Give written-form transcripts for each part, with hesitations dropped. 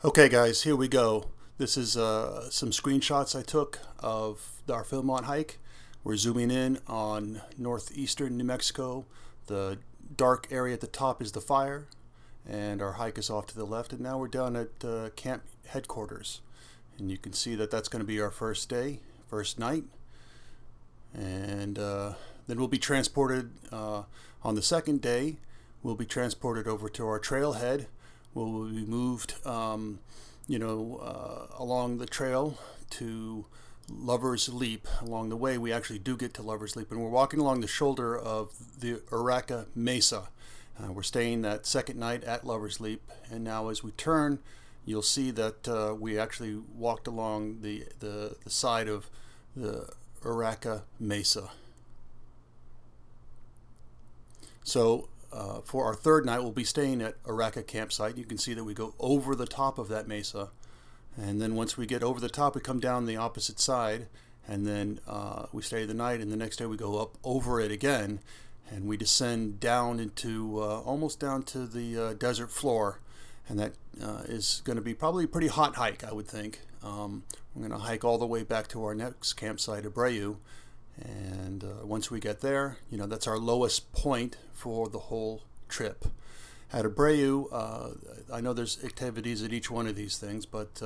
Okay guys, here we go. This is some screenshots I took of our Philmont hike. We're zooming in on northeastern New Mexico. The dark area at the top is the fire, and our hike is off to the left. And now we're down at camp headquarters. And you can see that that's going to be our first day, first night. And then we'll be transported on the second day. We'll be transported over to our trailhead. We'll be moved, along the trail to Lover's Leap. Along the way, we actually do get to Lover's Leap, and we're walking along the shoulder of the Araca Mesa. We're staying that second night at Lover's Leap, and now as we turn, you'll see that we actually walked along the side of the Araca Mesa. So for our third night, we'll be staying at Araca campsite. You can see that we go over the top of that mesa, and then once we get over the top, we come down the opposite side, and then we stay the night, and the next day we go up over it again, and we descend down into almost down to the desert floor, and that is going to be probably a pretty hot hike, I would think. We're going to hike all the way back to our next campsite, Abreu. And once we get there, that's our lowest point for the whole trip. At Abreu, I know there's activities at each one of these things, but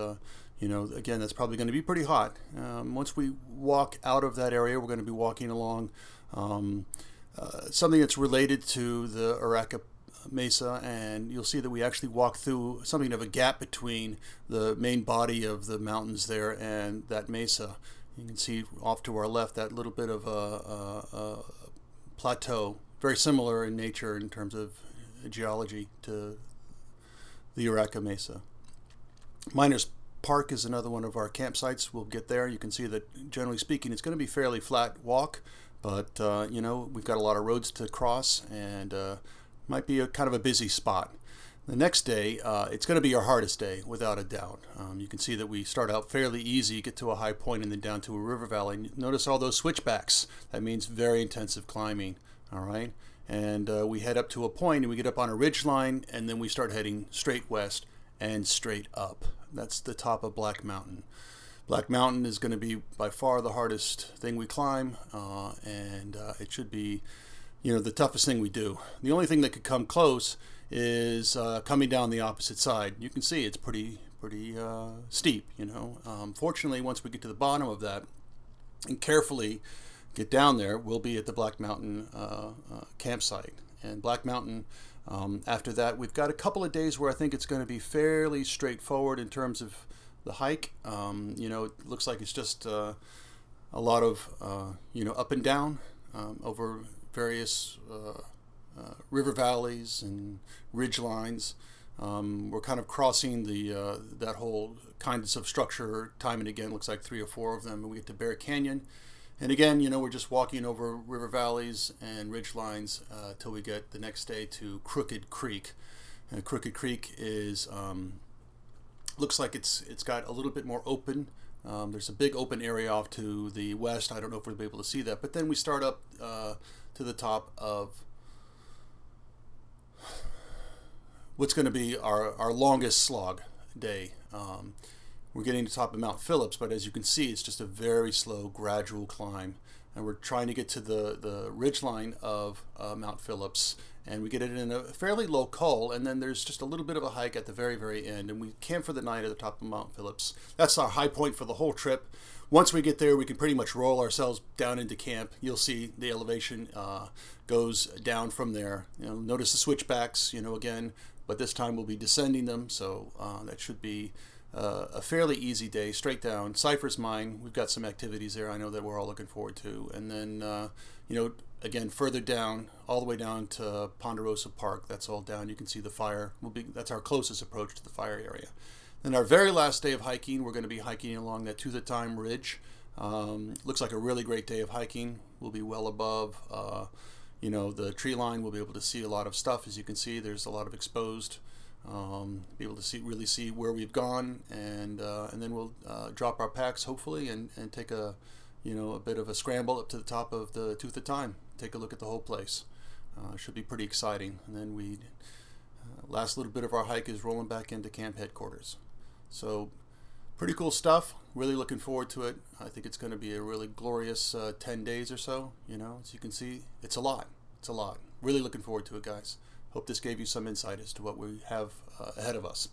again, that's probably going to be pretty hot. Once we walk out of that area, we're going to be walking along something that's related to the Araca Mesa, and you'll see that we actually walk through something of a gap between the main body of the mountains there and that mesa. You can see off to our left that little bit of a plateau, very similar in nature in terms of geology to the Araca Mesa. Miners Park is another one of our campsites. We'll get there. You can see that generally speaking it's going to be fairly flat walk, but we've got a lot of roads to cross, and might be a kind of a busy spot. The next day, it's going to be our hardest day, without a doubt. You can see that we start out fairly easy, get to a high point, and then down to a river valley. Notice all those switchbacks. That means very intensive climbing, all right? And we head up to a point, and we get up on a ridge line, and then we start heading straight west and straight up. That's the top of Black Mountain. Black Mountain is going to be by far the hardest thing we climb, and it should be, the toughest thing we do. The only thing that could come close is coming down the opposite side. You can see it's pretty steep. Fortunately, once we get to the bottom of that and carefully get down there, we'll be at the Black Mountain campsite. And Black Mountain, after that, we've got a couple of days where I think it's going to be fairly straightforward in terms of the hike. It looks like it's just a lot of up and down over various river valleys and ridge lines. We're kind of crossing the that whole kinds of structure time and again. Looks like 3 or 4 of them, and we get to Bear Canyon. And again, we're just walking over river valleys and ridge lines till we get the next day to Crooked Creek. And Crooked Creek is looks like it's got a little bit more open. There's a big open area off to the west. I don't know if we'll be able to see that, but then we start up to the top of what's going to be our longest slog day. We're getting to the top of Mount Phillips, but as you can see, it's just a very slow, gradual climb. And we're trying to get to the ridge line of Mount Phillips, and we get it in a fairly low col, and then there's just a little bit of a hike at the very, very end, and we camp for the night at the top of Mount Phillips. That's our high point for the whole trip. Once we get there, we can pretty much roll ourselves down into camp. You'll see the elevation goes down from there. Notice the switchbacks, again, but this time we'll be descending them, so that should be a fairly easy day, straight down. Cypher's Mine, we've got some activities there I know that we're all looking forward to. And then, again, further down, all the way down to Ponderosa Park, that's all down. You can see the fire. That's our closest approach to the fire area. Then our very last day of hiking, we're going to be hiking along that To the Time Ridge. Looks like a really great day of hiking. We'll be well above, the tree line. We'll be able to see a lot of stuff. As you can see, there's a lot of exposed. Be able to really see where we've gone, and then we'll drop our packs hopefully and take a bit of a scramble up to the top of the Tooth of Time. Take a look at the whole place. Should be pretty exciting. And then last little bit of our hike is rolling back into camp headquarters. So pretty cool stuff. Really looking forward to it. I think it's going to be a really glorious 10 days or so. You know, as you can see, it's a lot. It's a lot. Really looking forward to it, guys. Hope this gave you some insight as to what we have ahead of us.